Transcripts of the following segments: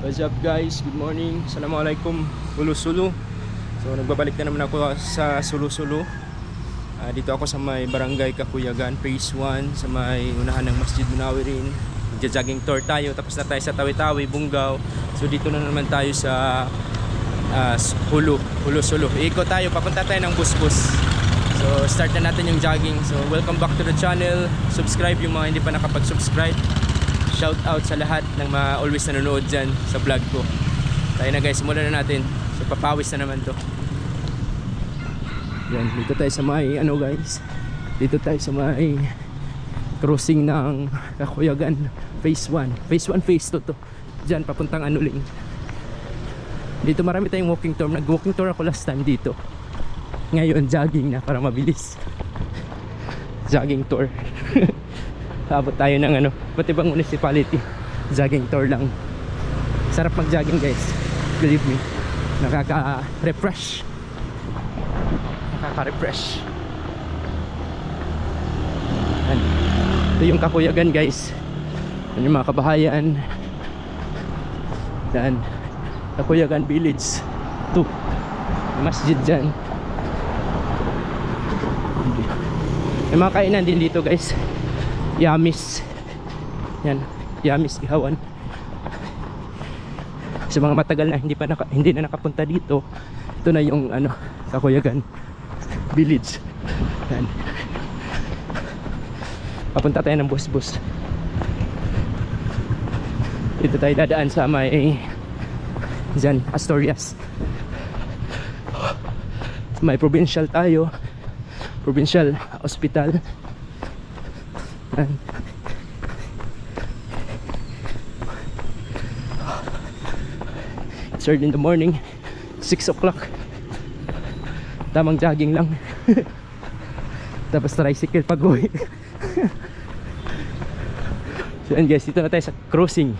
What's up guys? Good morning. Assalamualaikum. Jolo Sulu. So nagbabalik na naman ako sa Sulu Sulu. Dito ako sa may barangay Kakuyagan, Phase 1, sa may unahan ng Masjid Munawirin. Magja-jogging tour tayo. Tapos na tayo sa Tawi-Tawi, Bungaw. So dito na naman tayo sa Jolo Sulu. Iikot tayo, papunta tayo ng Bus. So start na natin yung jogging. So welcome back to the channel. Subscribe yung mga hindi pa nakapag-subscribe. Shout out sa lahat ng mga always nanonood dyan sa vlog ko. Tayo na guys, simulan na natin. So papawis na naman to. Yan, dito tayo sa may guys. Dito tayo sa may crossing ng Kakuyagan, Phase 1. Phase 1, Phase 2 to. Dyan, papuntang Anuling. Dito marami tayong walking tour. Nag-walking tour ako last time dito. Ngayon, jogging na para mabilis. Jogging tour. Abot tayo ng ba't ibang municipality. Jogging tour lang. Sarap mag-jogging guys. Believe me. Nakaka-refresh. Yan. Ito yung Kakuyagan guys. Yan yung mga kabahayan. Dan Kakuyagan Village 2. Masjid dyan. May mga kainan din dito guys. Yamis. Yan, Yamis Ihawan. Sa mga matagal na hindi na nakapunta dito, ito na yung Kakuyagan Village. Yan. Papunta tayo ng bus. Dito tayo dadaan sa may dyan, Asturias. May provincial tayo. Provincial hospital. It's early in the morning, 6 o'clock. Tamang jogging lang. Tapos tricycle pag uwi. So yan guys, dito na tayo sa crossing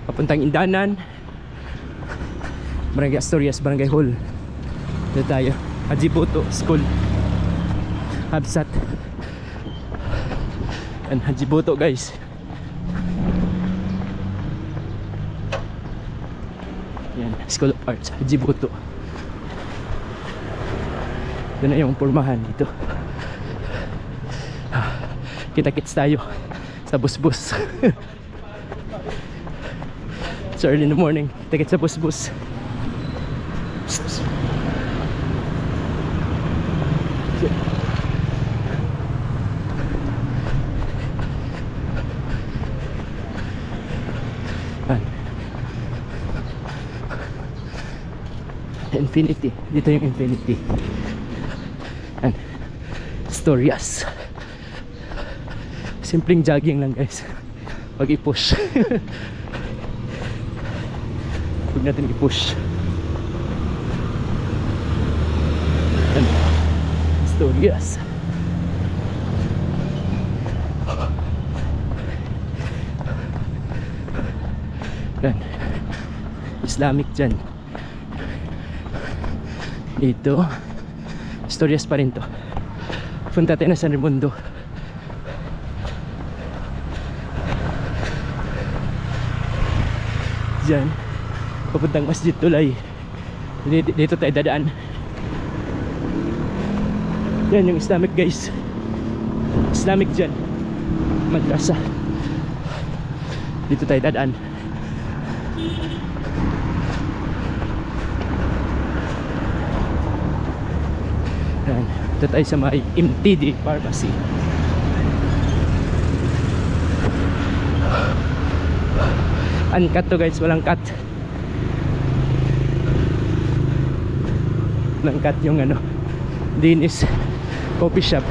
papuntang Indanan, Barangay Asturias, Barangay Hall. Dito tayo Hajiboto School, Habsat. And Hajiboto guys. Yan, School of Arts, Hajiboto. Ito na yung pormahan dito. Kita-kits tayo sa bus. It's early in the morning. Kita-kits sa bus. Infinity, dito yung Infinity. And Asturias. Simpleng jogging lang guys. Huwag i-push. Huwag natin i-push. And Asturias. Yan, Islamic dyan. Dito Asturias pa rin to. Punta tayo na San Raimundo. Diyan papuntang Masjid Tulay. Dito tayo dadaan. Yan yung Islamic guys. Islamic dyan, madrasa. Dito tayo dadaan. Dito tayo sa may MTD Pharmacy. Uncut to guys, walang cut. Walang cut yung Dinis Coffee Shop.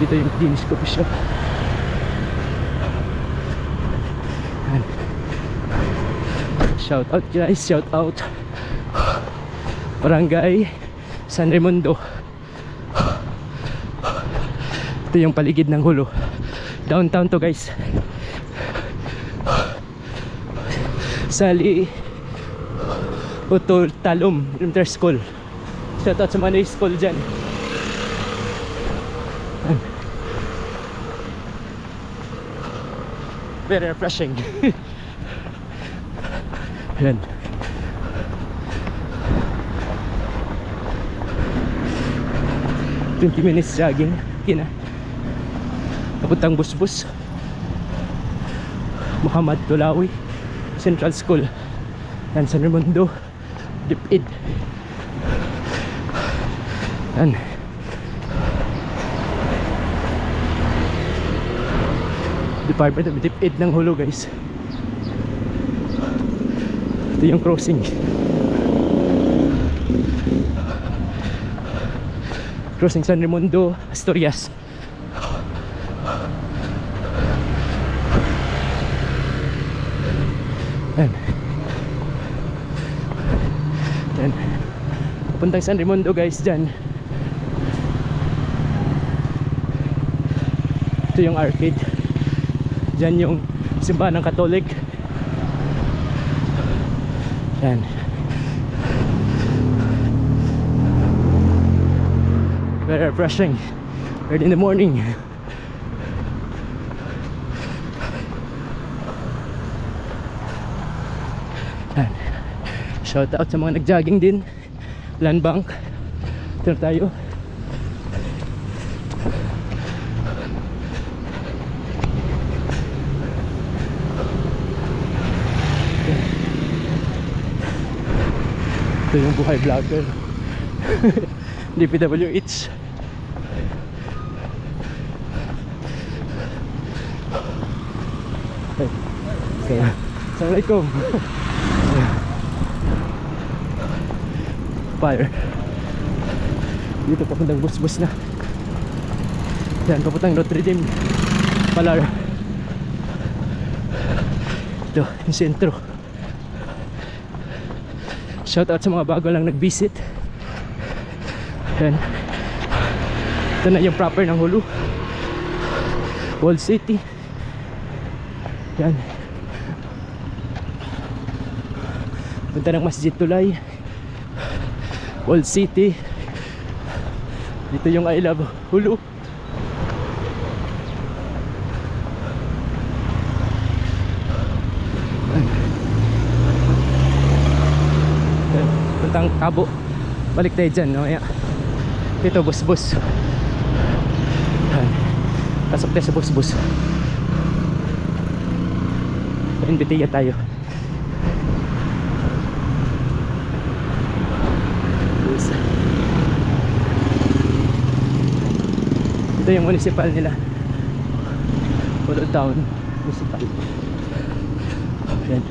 Dito yung Dinis Coffee Shop. Shout out guys, shout out. Barangay San Raimundo. Ito yung paligid ng Jolo. Downtown to guys. Sali Utol Talom Elementary School. Shout out sa mga school dyan. Very refreshing. Yan. "20 minutes jogging kina papuntang Bus Muhammad Tulawi Central School. Yan, San Raimundo Dipid. Yan, Department of Dipid ng Hulu guys. Ito yung crossing San Raimundo, Asturias. Yan. Yan. Puntang San Raimundo guys dyan. Ito yung arcade. Dyan yung simbahan ng Katolik. Yan. Very refreshing early in the morning. Yan. Shout out sa mga nag-jogging din. Land Bank. Ito na tayo. Ito yung buhay vlogger. DPWH. Assalamualaikum. Fire. Dito papuntang Bus na. Yan, papuntang Notre Dame Palar. Ito, yung sentro. Shout out sa mga bago lang nag-visit. Yan. Ito na yung proper ng Hulu, Wall City. Yan. Punta ng Masjid Tulay, Wall City. Dito yung I Love Hulu. Puntang Cabo. Balik tayo dyan, no? Dito Bus. Pasok tayo sa Bus. Invitiya tayo. Ito yung municipal nila, Polo Town Municipal. Yan.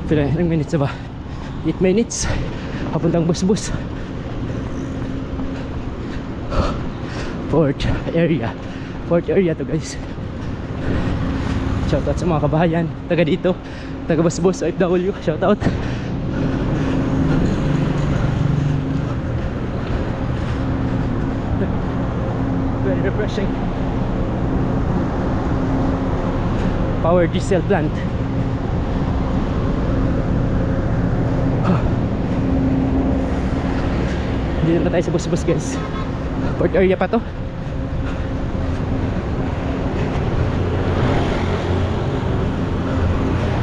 Ilang minutes na ba? 8 minutes papuntang Bus. Fourth area to guys. Shoutout sa mga kabahayan taga dito, taga Bus OFW. Shoutout. Very refreshing. Power diesel plant. Dito na tayo sa Bus guys. Port area pa to.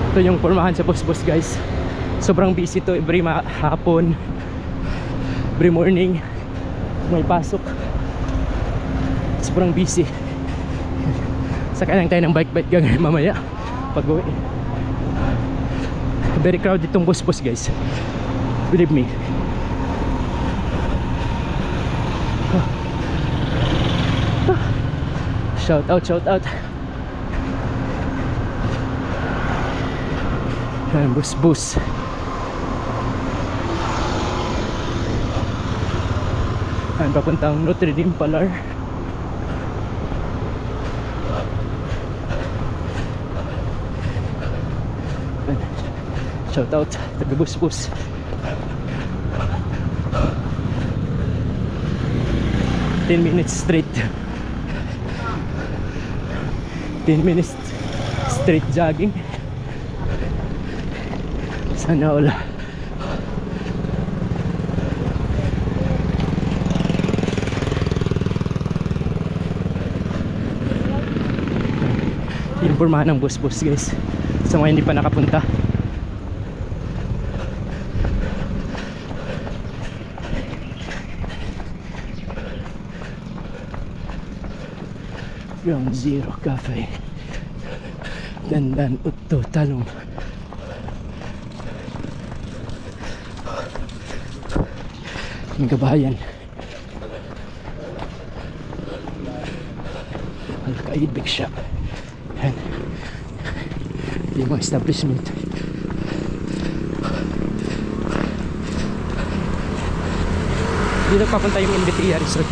Ito yung pormahan sa Bus guys. Sobrang busy to every hapon, every morning. May pasok. Sobrang busy. Sakay lang tayo ng bike gang mamaya pag uwi. Very crowded itong Bus guys. Believe me. Shout out. Yan, Bus. Yan, papuntang Notre Dame Palar. Yan. Shout out taga Bus. 10 minutes straight. 10 minutes straight jogging. Sana all. Impormahan ng bus guys, sa mga hindi pa nakapunta. Ground Zero Cafe, Dandan Utto Talong. Ang kabahayan, Al-Qaid Big Shop. Yan yung mga establishment. Dito papunta yung Invitia Resort,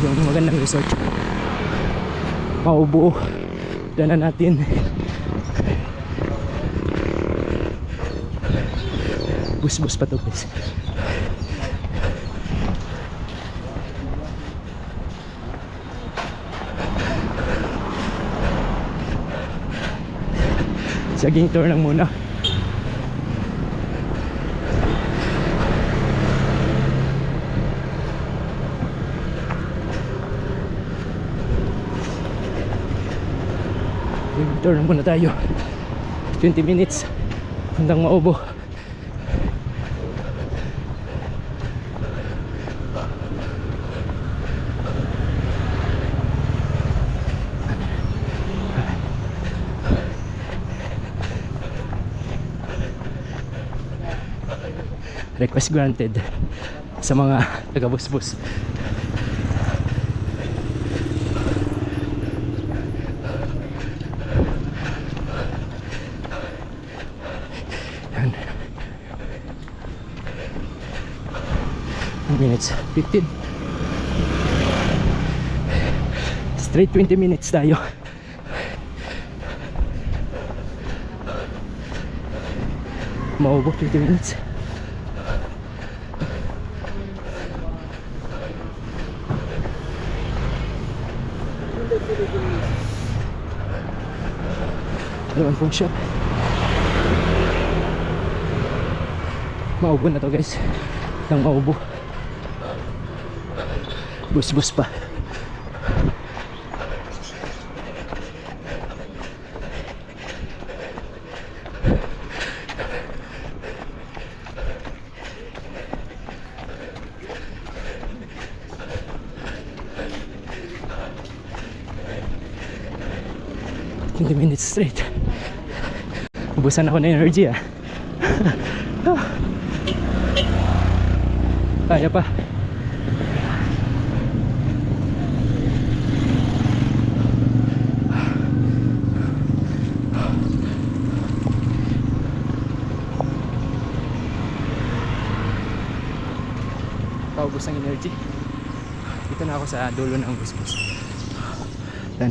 yung magandang resort. Maubo daanan natin. Bus pa to guys. Jogging tour lang muna. Jogging tour lang muna tayo. 20 minutes hanggang Maubo. Request granted sa mga taga-bus-bus. Yan. 1 minutes 15. Straight 20 minutes tayo. Maubo 20 minutes. Ayan pong shop. Maubo na to guys. Nang Maubo. Bus pa. Minutes straight. Ubusan ako ng energy ah. Kaya pa. Paubos ang energy. Dito na ako sa dulo ng bus. Dan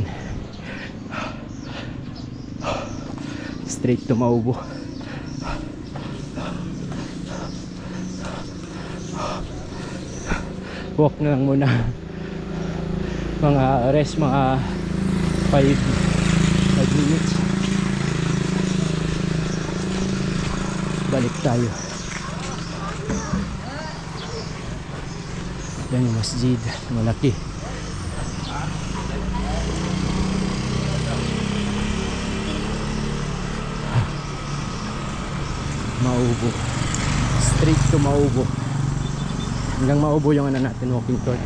straight to Maubo. Walk na lang muna. Mga rest, mga 5 minutes. Balik tayo. Yan yung masjid, malaki. Maubo. Straight to Maubo. Hanggang Maubo yung ano natin, walking tour.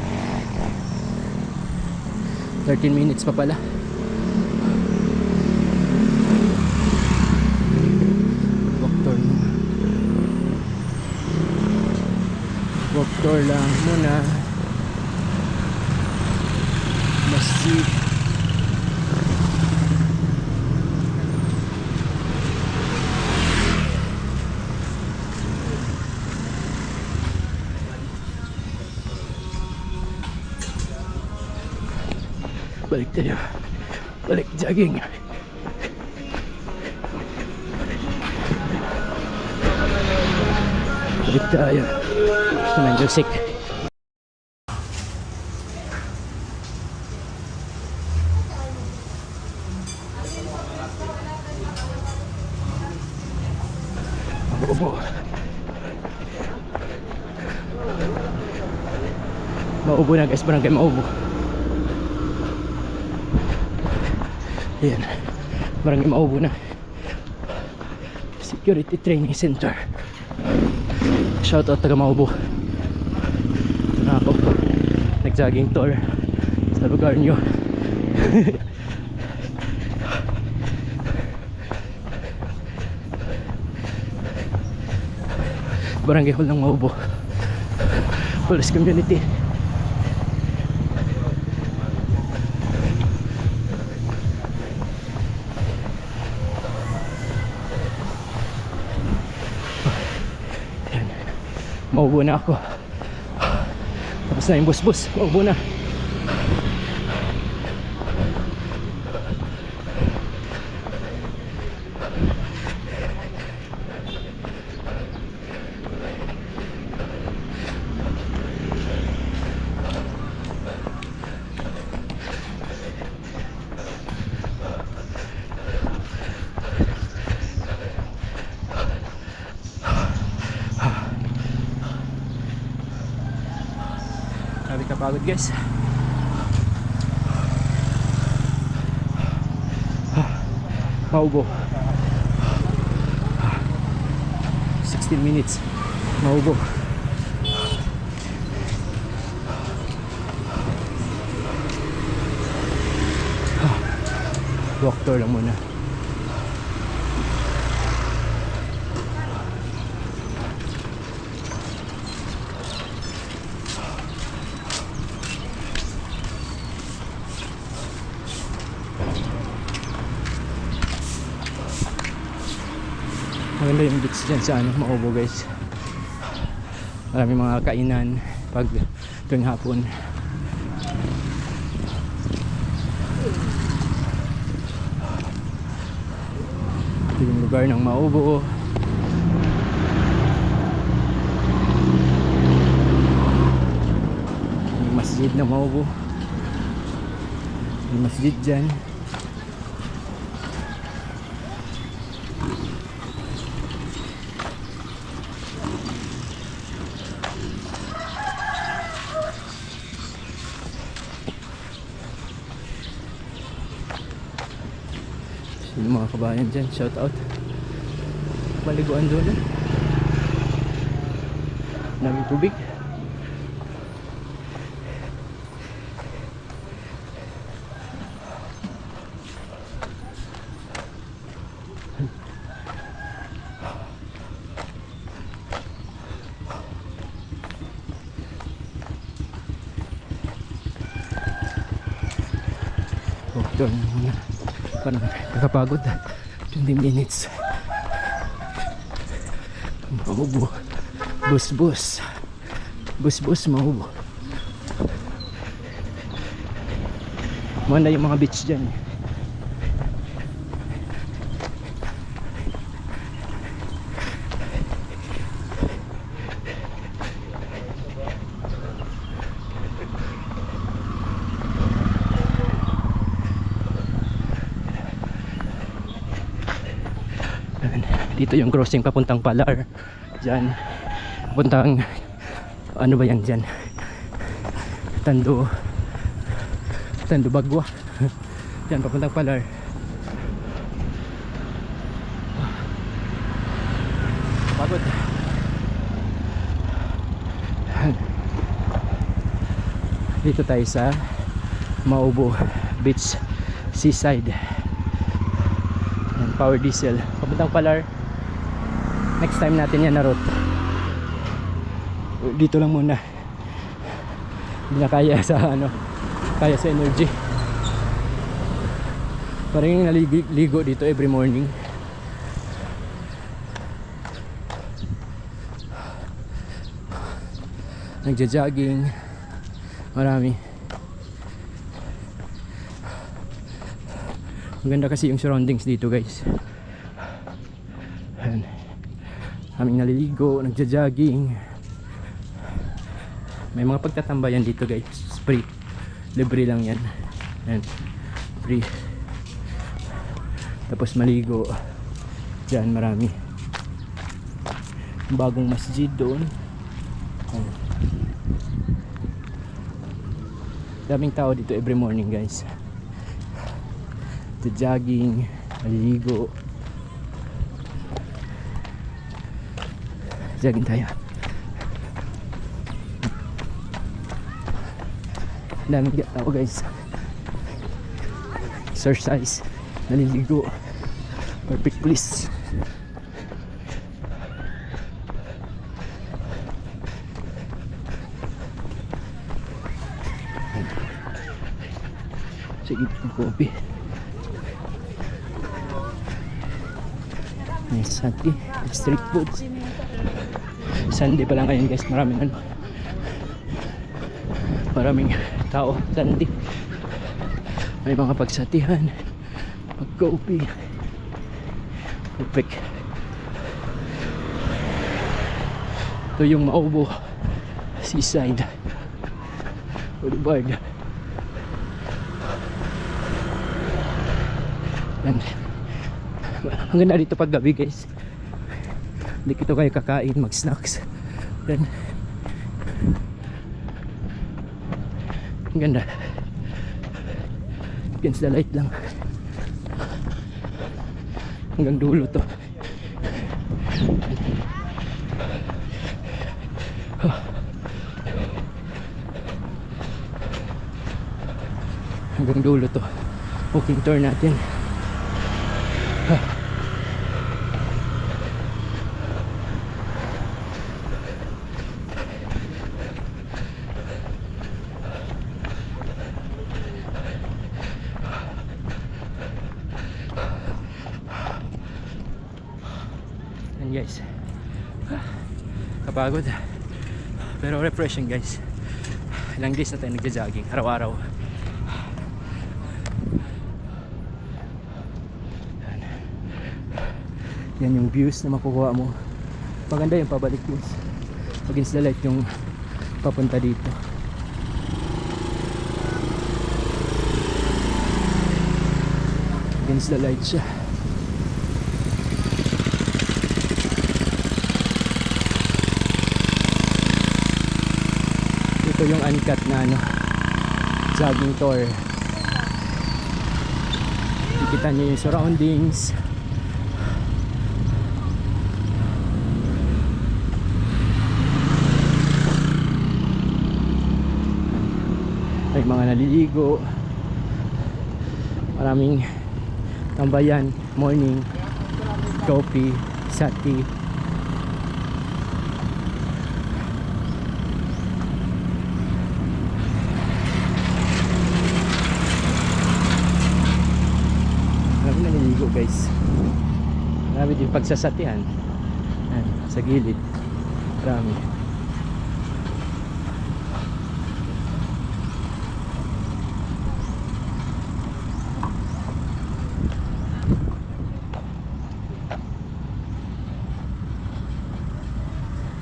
13 minutes pa pala. Walk tour muna. Walk tour lang muna. Masjid. Balik tayo. Balik jogging. Balik tayo. Naman music. Maubo. Maubo na guys. Barangay Maubo. Ayan. Barangay Maubo na. Security Training Center. Shoutout taga Maubo. Ito na ako, nag-jogging tour sa lugar nyo. Barangay Hall ng Maubo, Police Community. Yan. Maubo na ako. Tapos na yung bus. Maubo na. Sabi ka pagod guys. Maubo 16 minutes. Maubo. Walk tour lang muna. Maganda yung beach dyan sa Maubo guys. Maraming mga kainan pag tuwing hapon. Ito yung lugar ng Maubo. Yung masjid ng Maubo. Yung masjid dyan. Yung mga kabayan dyan, shout out. Maliguan doon eh. Daming tubig. Walk doon muna. Parang kakapagod. 20 minutes. Maubo. Bus Maubo. Muna yung mga beach dyan. Dito yung crossing papuntang Palar. Diyan. Papuntang ano ba yan dyan? Tando Bagwa. Diyan papuntang Palar. Pagod. Dito tayo sa Maubo Beach Seaside. Power diesel papuntang Palar. Next time natin yan na route. Dito lang muna. Hindi na kaya sa kaya sa energy. Parang naligo dito every morning. Nagja-jogging. Marami. Maganda kasi yung surroundings dito guys. Ayan. Aming naliligo, nagja-jogging. May mga pagtatambayan dito guys. Free. Libre lang yan. Ayan. Free. Tapos maligo. Diyan marami. Bagong masjid doon. Ayan. Daming tao dito every morning guys. The jogging. maliligo. Jogging tayo. Daming tao guys. Exercise, naliligo. Perfect place. Sige, kopi. May Sunday, street food. Sunday pa lang ngayon guys, maraming tao. Sunday may mga pagsatihan, mag-kopi. Perfect. Ito yung Maubo Seaside Boulevard. Yan. Ang ganda dito pag gabi guys. Dito kayo kakain, mag-snacks. Yan. Ang ganda. Against the light lang. Hanggang dulo to. Hanggang dulo to. Walking tour natin. Guys, kapagod pero refreshing guys. Ilang days na tayo nagja-jogging araw-araw. Yan yung views na makukuha mo. Maganda yung pabalik views. Against the light yung papunta dito. Against the light siya. Ito yung uncut na jogging tour. Kita nyo yung surroundings. May mga naliligo. Maraming tambayan. Morning, coffee, sati. Naliligo guys. Marami din pagsasatihan. Ayan, sa gilid. Marami.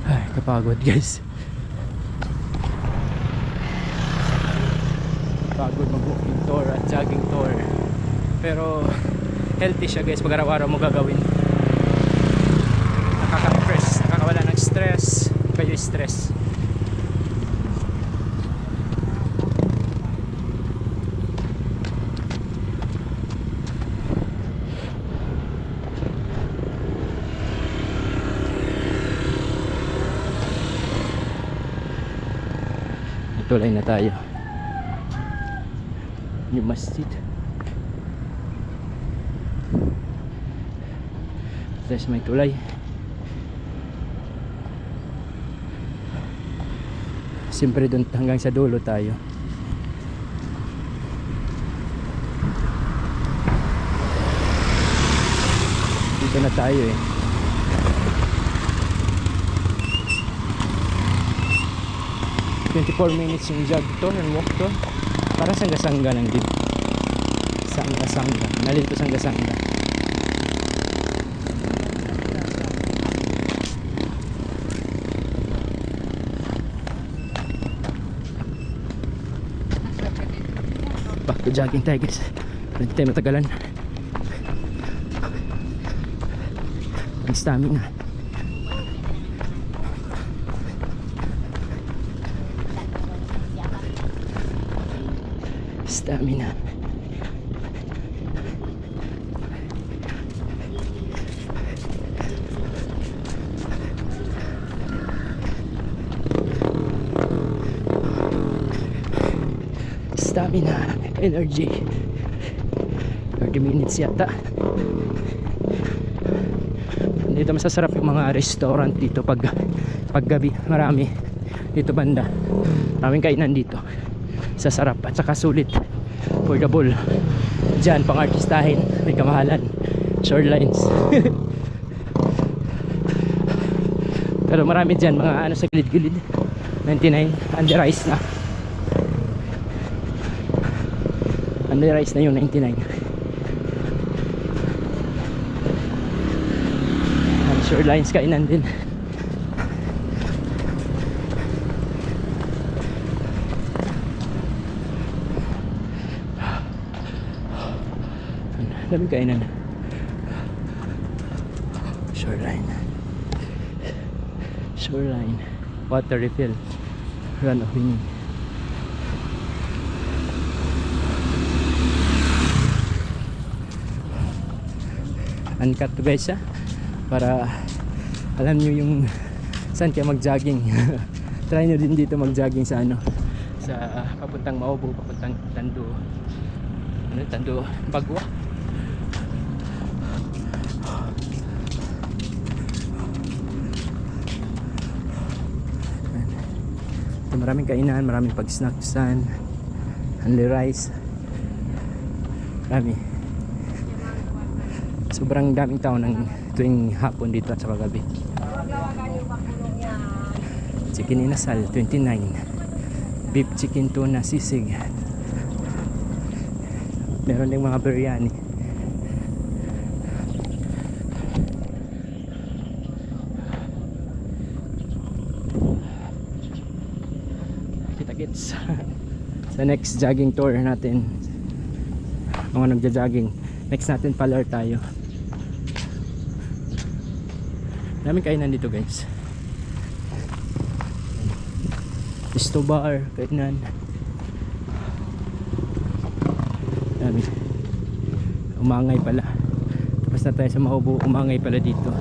Ay, kapagod guys. Pagod mag-walking tour at jogging tour. Pero healthy siya guys pag araw-araw mo gagawin. Nakaka-fresh, nakakawala ng stress. Kayo stress. Tulay na tayo. Yung masjid. Tapos may tulay. Siyempre doon hanggang sa dulo tayo. Dito na tayo eh. "24 minutes yung jog to and walk to." Parang sangga-sangga lang din. Sangga-sangga. Nalito sangga-sangga. Back to jogging tayo guys. Hindi tayo matagalan. Ang stamina. Stamina. marami na energy. 30 minutes yata. Dito masasarap yung mga restaurant dito pag gabi. Marami dito banda. Maraming kainan dito. Sasarap at saka sulit. Affordable. Diyan pang artistahin, may kamahalan. Shorelines. Pero marami dyan mga ano sa gilid-gilid. 99 under ice na. Under ice na yung 99. Shorelines kainan din. Dami kainan. Shoreline water refill, run of winning. Uncut to guys para alam nyo yung saan kayo mag-jogging. Try nyo din dito mag-jogging sa ano, sa papuntang Maobo, papuntang Tando, ano, Tando Bagwa. So, maraming kainan, maraming pag-snacksan, only rice, marami. Sobrang daming tao ng tuwing hapon dito at sa gabi. Chicken inasal 29, beef chicken tuna sisig, meron ding mga biryani. Kita-kits sa next jogging tour natin, mga nagja-jogging. Next natin palar tayo. Daming kainan dito guys. Pisto bar, kainan. Dami. Umangay pala. Tapos na tayo sa Mahobo. Umangay pala dito.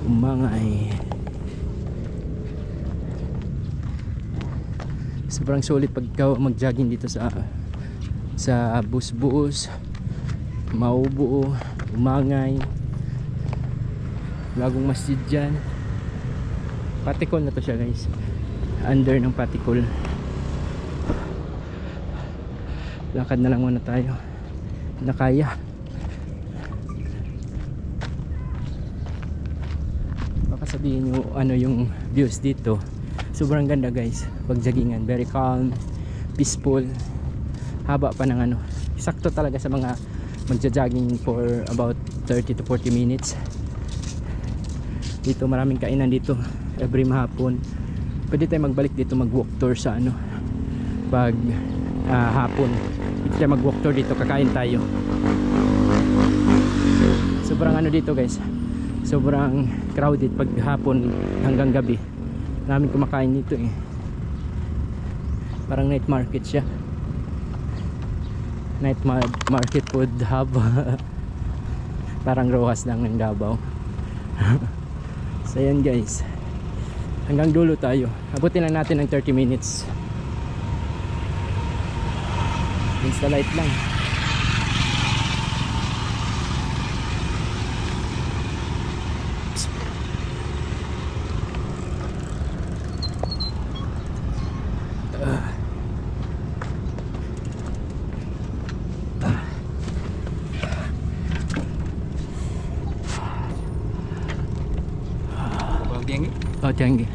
Umangay. Sobrang sulit pag mag-jogging dito sa Bus Mahobo, Umangay. Bagong masjid dyan. Patikul na to siya guys. Under ng Patikul. Lakad na lang muna tayo. Nakaya. Baka sabihin nyo ano yung views dito. Sobrang ganda guys. Pag joggingan. Very calm. Peaceful. Haba pa ng ano. Sakto talaga sa mga magja-jogging for about 30 to 40 minutes. Dito maraming kainan dito every mahapon. Pwede tayo magbalik dito mag-walk tour sa ano pag hapon. Pwede tayo mag-walk tour dito, kakain tayo. Sobrang ano dito guys, sobrang crowded pag hapon hanggang gabi. Maraming kumakain dito eh. Parang night market siya. Night market food hub. Parang Rojas lang ng Davao. So yan guys, hanggang dulo tayo. Abutin lang natin ng 30 minutes. Insta light lang. Oh, tianggi.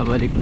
Balik.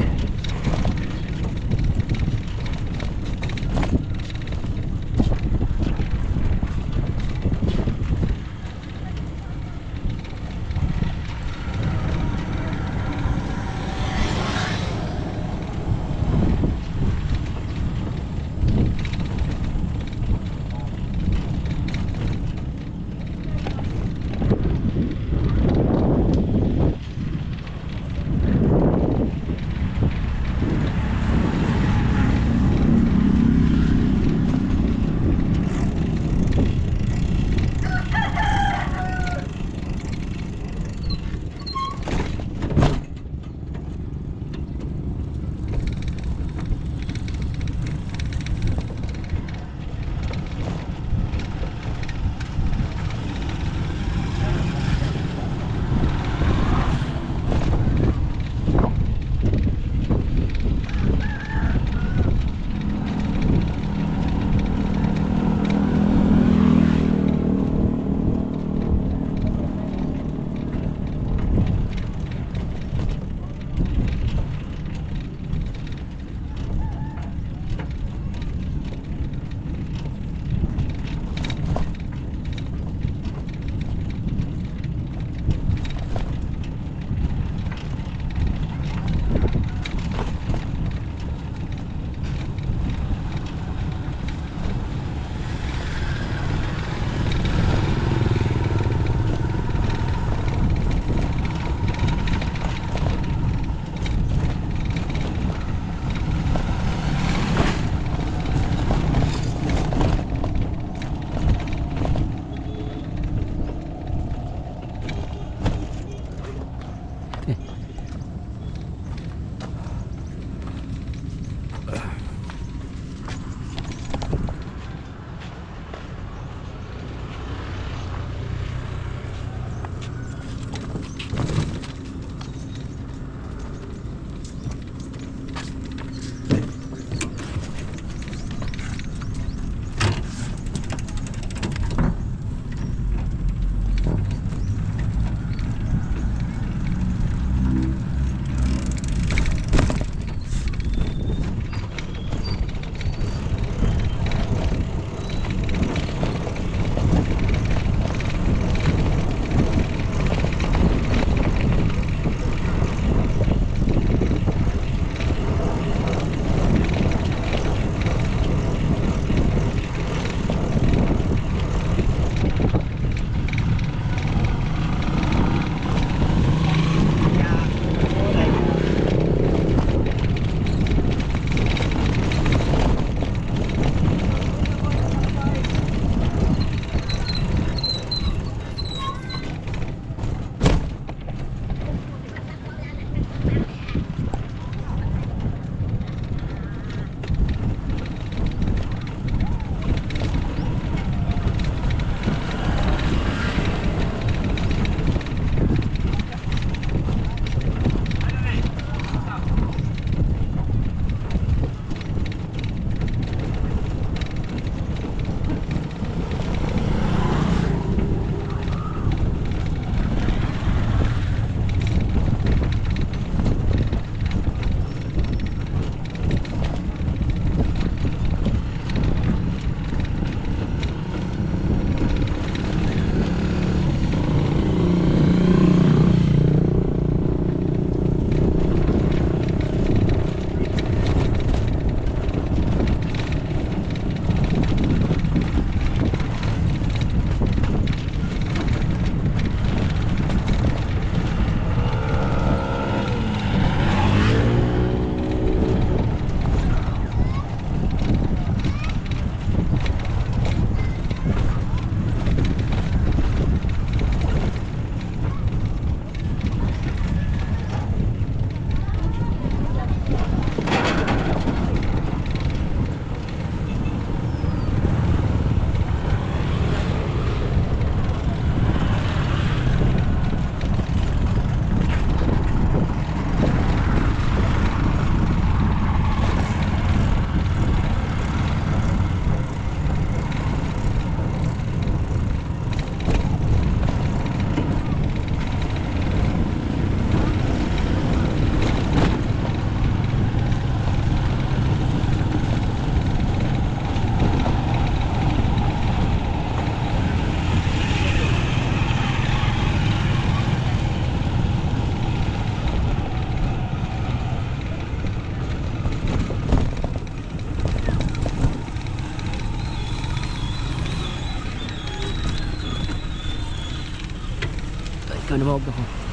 namawag ako.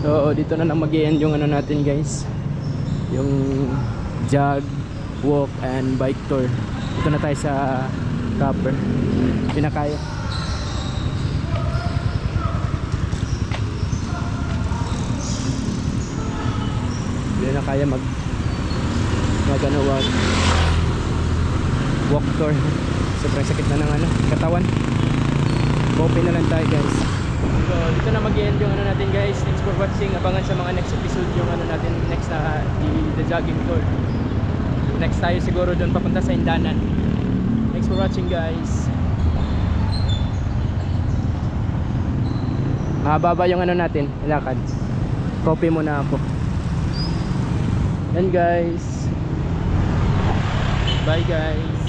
So dito na lang mag-i-end yung ano natin guys, yung jog, walk and bike tour. Dito na tayo sa Copper Pinakaya. Hindi na kaya mag ano, walk tour. Sobrang sakit na ng ano, katawan. Coffee na lang tayo guys. So dito na mag-end yung ano natin guys. Thanks for watching. Abangan sa mga next episode yung ano natin next na the jogging tour. Next tayo siguro doon papunta sa Indanan. Thanks for watching guys. Mahaba yung ano natin, ilakad. Coffee muna ako. Yan guys. Bye guys.